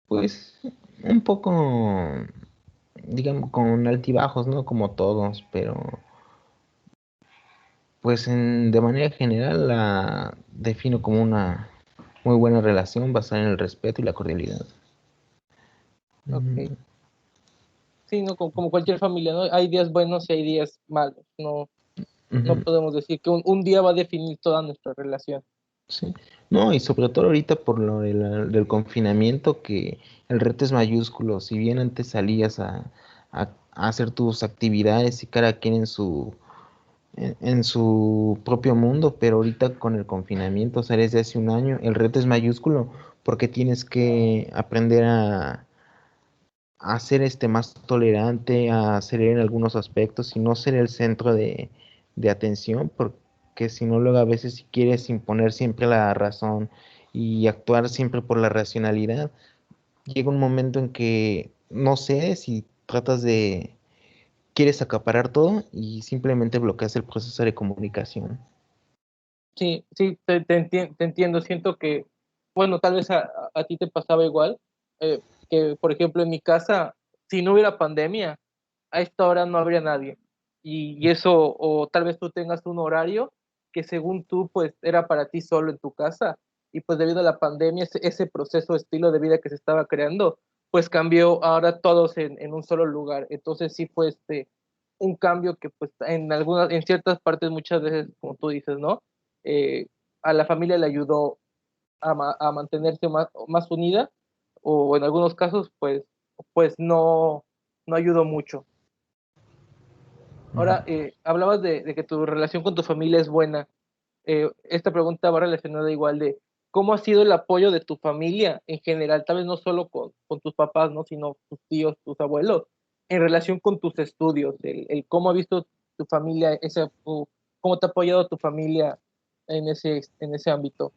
Pues un poco, digamos, con altibajos, ¿no? Como todos, pero pues de manera general la defino como una muy buena relación basada en el respeto y la cordialidad. Ok. Mm. Sí, ¿no? Como cualquier familia, ¿no? Hay días buenos y hay días malos. No Ujú. podemos decir que un día va a definir toda nuestra relación. Sí. No, y sobre todo ahorita por lo del confinamiento, que el reto es mayúsculo. Si bien antes salías a hacer tus actividades y cada quien en su propio mundo, pero ahorita con el confinamiento, o sea, desde hace un año, el reto es mayúsculo porque tienes que aprender a ser más tolerante, a ser en algunos aspectos y no ser el centro de atención, porque si no luego a veces si quieres imponer siempre la razón y actuar siempre por la racionalidad, llega un momento en que no sé si tratas de, quieres acaparar todo y simplemente bloqueas el proceso de comunicación. Sí, sí, te entiendo. Siento que, bueno, tal vez a ti te pasaba igual, que por ejemplo en mi casa, si no hubiera pandemia, a esta hora no habría nadie. Y eso, o tal vez tú tengas un horario que según tú, pues era para ti solo en tu casa. Y pues debido a la pandemia, ese proceso, estilo de vida que se estaba creando, pues cambió ahora todos en un solo lugar. Entonces sí fue un cambio que pues en ciertas partes muchas veces, como tú dices, ¿no? eh, a la familia le ayudó a mantenerse más unida, o en algunos casos, pues no ayudó mucho. Ujú. Ahora, hablabas de que tu relación con tu familia es buena. Esta pregunta va relacionada igual de cómo ha sido el apoyo de tu familia en general, tal vez no solo con tus papás, ¿no? Sino tus tíos, tus abuelos, en relación con tus estudios, el cómo ha visto tu familia, cómo te ha apoyado tu familia en ese ámbito.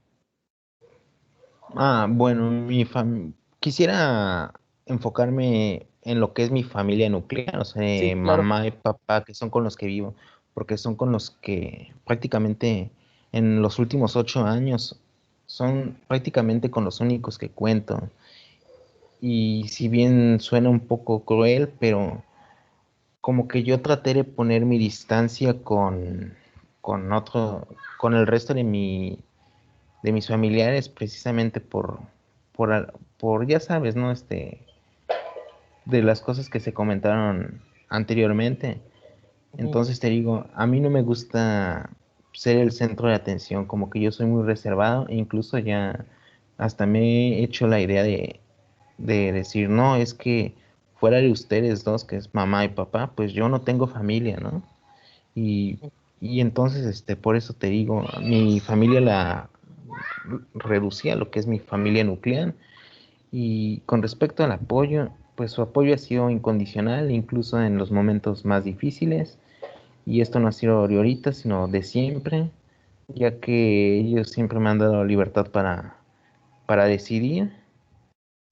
Bueno, quisiera enfocarme en lo que es mi familia nuclear, o sea, Sí, claro. mamá y papá, que son con los que vivo, porque son con los que prácticamente en los últimos 8 años son prácticamente con los únicos que cuento. Y si bien suena un poco cruel, pero como que yo traté de poner mi distancia con otro, con el resto de mis familiares, precisamente por, ya sabes, ¿no? De las cosas que se comentaron anteriormente. Ujú. Entonces te digo, a mí no me gusta ser el centro de atención, como que yo soy muy reservado e incluso ya hasta me he hecho la idea de decir, no, es que fuera de ustedes dos, que es mamá y papá, pues yo no tengo familia, ¿no? Y, y entonces, por eso te digo, mi familia la reducía a lo que es mi familia nuclear. Y con respecto al apoyo, pues su apoyo ha sido incondicional, incluso en los momentos más difíciles. Y esto no ha sido de ahorita, sino de siempre, ya que ellos siempre me han dado libertad para decidir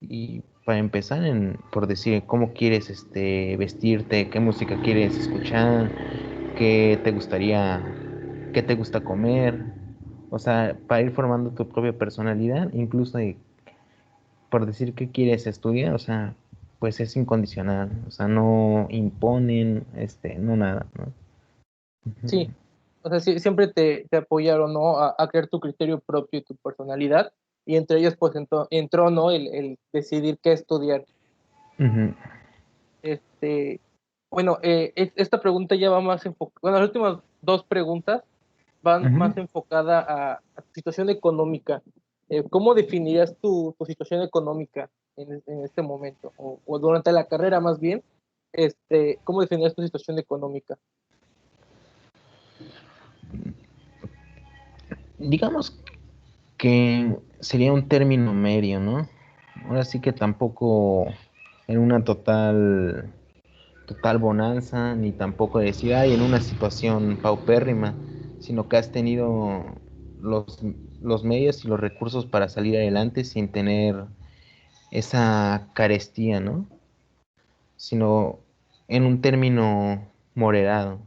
y para empezar por decir cómo quieres vestirte, qué música quieres escuchar, qué te gustaría, qué te gusta comer, o sea, para ir formando tu propia personalidad, incluso por decir qué quieres estudiar, o sea, pues es incondicional, o sea, no imponen, no nada, ¿no? Ujú. Sí, o sea, siempre te apoyaron, ¿no? A crear tu criterio propio y tu personalidad, y entre ellos, pues entró, ¿no? El decidir qué estudiar. Ujú. Este, bueno, esta pregunta ya va más enfocada, bueno, las últimas dos preguntas van Ujú. más enfocada a tu situación económica. ¿Cómo definirías tu situación económica en este momento? O durante la carrera más bien, ¿cómo definirías tu situación económica? Digamos que sería un término medio, ¿no? Ahora sí que tampoco en una total bonanza, ni tampoco decir, ay, en una situación paupérrima, sino que has tenido los, los medios y los recursos para salir adelante sin tener esa carestía, ¿no? Sino en un término moderado.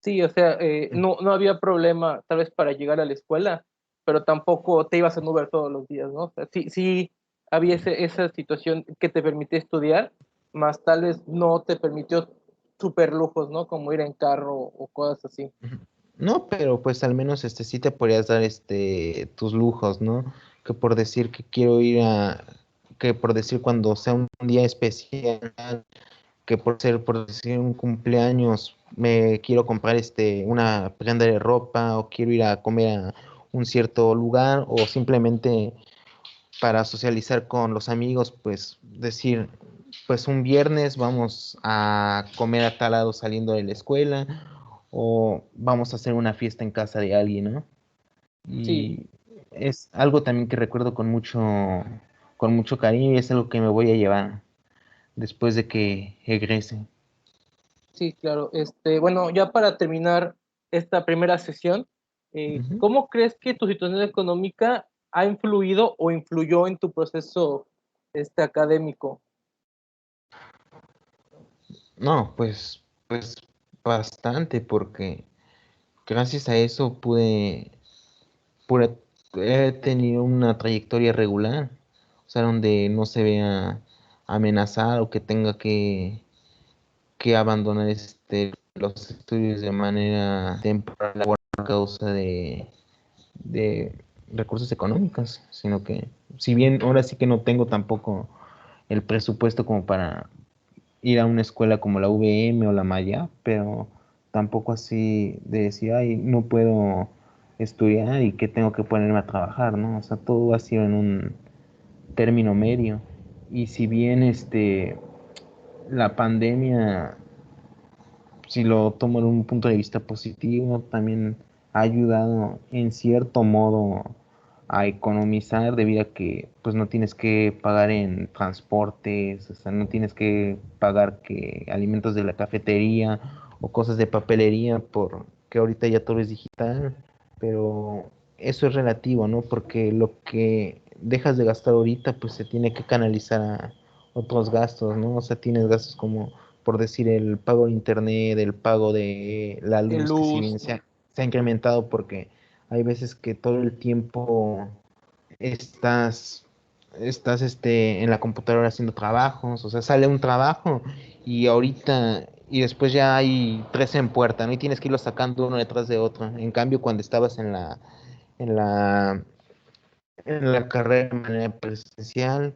Sí, o sea, no había problema tal vez para llegar a la escuela, pero tampoco te ibas en Uber todos los días, ¿no? O sea, sí había esa situación que te permitía estudiar, más tal vez no te permitió super lujos, ¿no? Como ir en carro o cosas así. No, pero pues al menos sí te podrías dar tus lujos, ¿no? Que por decir que quiero que por decir cuando sea un día especial, que por decir un cumpleaños, me quiero comprar una prenda de ropa o quiero ir a comer a un cierto lugar o simplemente para socializar con los amigos, pues decir, pues un viernes vamos a comer a tal lado saliendo de la escuela o vamos a hacer una fiesta en casa de alguien, ¿no? Sí, Y es algo también que recuerdo con mucho cariño y es algo que me voy a llevar. después de que egrese. Sí, claro. Bueno, ya para terminar esta primera sesión, Ujú. ¿cómo crees que tu situación económica ha influido o influyó en tu proceso académico? No, pues bastante, porque gracias a eso pude, he tenido una trayectoria regular, o sea, donde no se vea amenazado que tenga que abandonar los estudios de manera temporal por causa de recursos económicos, sino que si bien ahora sí que no tengo tampoco el presupuesto como para ir a una escuela como la VM o la Maya, pero tampoco así de decir, ay, no puedo estudiar y que tengo que ponerme a trabajar, ¿no? O sea, todo ha sido en un término medio. Y si bien la pandemia, si lo tomo en un punto de vista positivo, también ha ayudado en cierto modo a economizar debido a que pues no tienes que pagar en transportes, o sea, no tienes que pagar que alimentos de la cafetería o cosas de papelería porque ahorita ya todo es digital, pero eso es relativo, ¿no? Porque lo que dejas de gastar ahorita pues se tiene que canalizar a otros gastos, ¿no? O sea, tienes gastos como por decir, el pago de internet, el pago de la De luz, que si luz. bien se ha incrementado porque hay veces que todo el tiempo estás, en la computadora haciendo trabajos, o sea, sale un trabajo y ahorita, y después ya hay tres en puerta, ¿no? Y tienes que irlos sacando uno detrás de otro. En cambio, cuando estabas en la, en la carrera de manera presencial,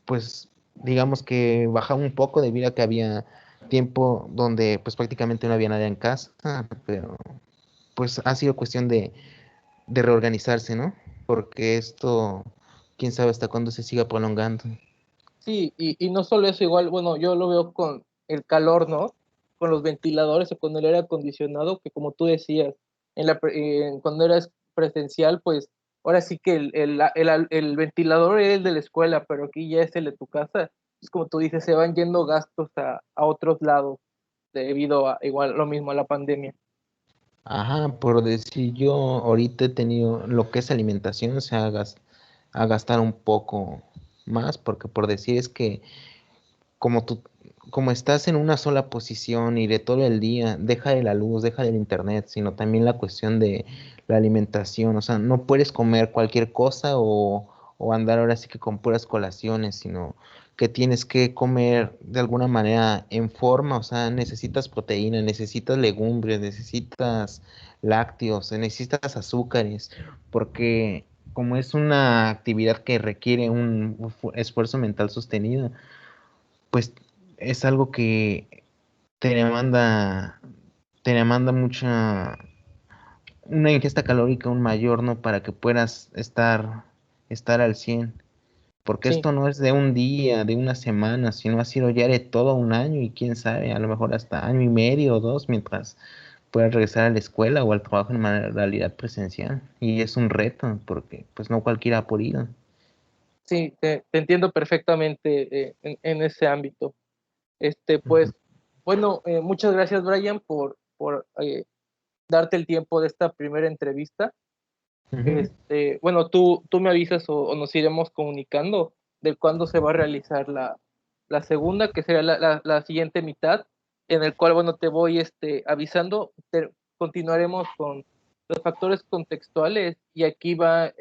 pues digamos que bajaba un poco debido a que había tiempo donde pues prácticamente no había nadie en casa, pero pues ha sido cuestión de reorganizarse, ¿no? Porque esto, quién sabe hasta cuándo se siga prolongando. Sí, y no solo eso, igual, bueno, yo lo veo con el calor, ¿no? Con los ventiladores o con el aire acondicionado, que como tú decías, cuando eras presencial, pues ahora sí que el ventilador era el de la escuela, pero aquí ya es el de tu casa. Es como tú dices, se van yendo gastos a otros lados debido a igual lo mismo a la pandemia. Ajá, por decir yo, ahorita he tenido lo que es alimentación, o sea, a gastar un poco más, porque por decir es que como tú, como estás en una sola posición y de todo el día, deja de la luz, deja del internet, sino también la cuestión de la alimentación, o sea, no puedes comer cualquier cosa o andar ahora sí que con puras colaciones, sino que tienes que comer de alguna manera en forma, o sea, necesitas proteína, necesitas legumbres, necesitas lácteos, necesitas azúcares, porque como es una actividad que requiere un esfuerzo mental sostenido, pues es algo que te demanda, te demanda una ingesta calórica aún mayor, ¿no? Para que puedas estar al 100. Porque Sí. esto no es de un día, de una semana, sino ha sido ya de todo un año y quién sabe, a lo mejor hasta año y medio o dos mientras puedas regresar a la escuela o al trabajo en modalidad presencial. Y es un reto porque pues no cualquiera ha podido. Sí, te entiendo perfectamente en ese ámbito. Ujú, Pues, bueno, muchas gracias, Brian, por darte el tiempo de esta primera entrevista. ujú. Bueno, tú me avisas o nos iremos comunicando de cuándo se va a realizar la segunda, que será la siguiente mitad, en el cual, bueno, te voy avisando. Continuaremos con los factores contextuales y aquí va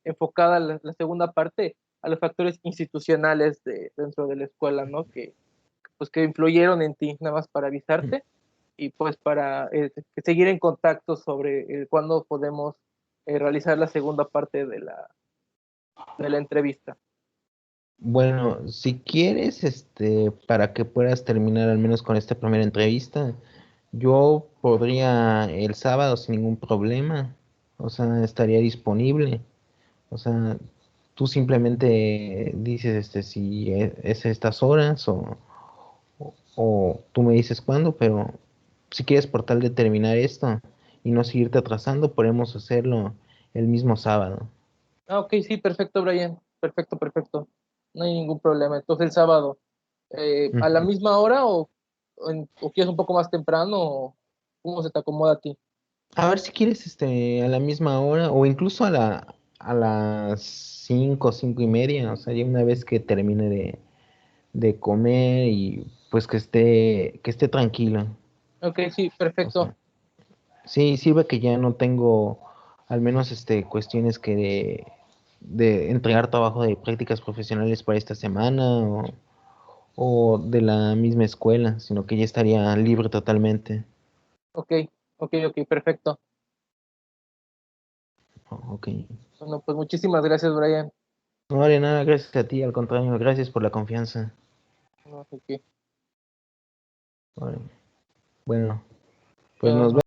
enfocada la segunda parte a los factores institucionales dentro de la escuela, ¿no? Pues, que influyeron en ti, nada más para avisarte y pues para seguir en contacto sobre cuándo podemos realizar la segunda parte de la entrevista. Bueno, si quieres, para que puedas terminar al menos con esta primera entrevista, yo podría el sábado sin ningún problema, o sea, estaría disponible, o sea, tú simplemente dices, si es estas horas o tú me dices cuándo, pero si quieres por tal de terminar esto y no seguirte atrasando, podemos hacerlo el mismo sábado. Ah, ok, sí, perfecto, Brian. Perfecto, perfecto. No hay ningún problema. Entonces el sábado. ¿A la Ujú. misma hora o quieres un poco más temprano? ¿O cómo se te acomoda a ti? A ver si quieres a la misma hora o incluso a las 5, 5:30, o sea, ya una vez que termine de comer y pues que esté tranquila. Ok, sí, O perfecto. sea, sí, sirve que ya no tengo al menos cuestiones que de entregar trabajo de prácticas profesionales para esta semana o de la misma escuela, sino que ya estaría libre totalmente. Ok, ok, perfecto. Ok. Bueno, pues muchísimas gracias, Brian. No vale nada, gracias a ti, al contrario, gracias por la confianza. No, ok. Vale. Bueno, pues nos Bueno, vemos.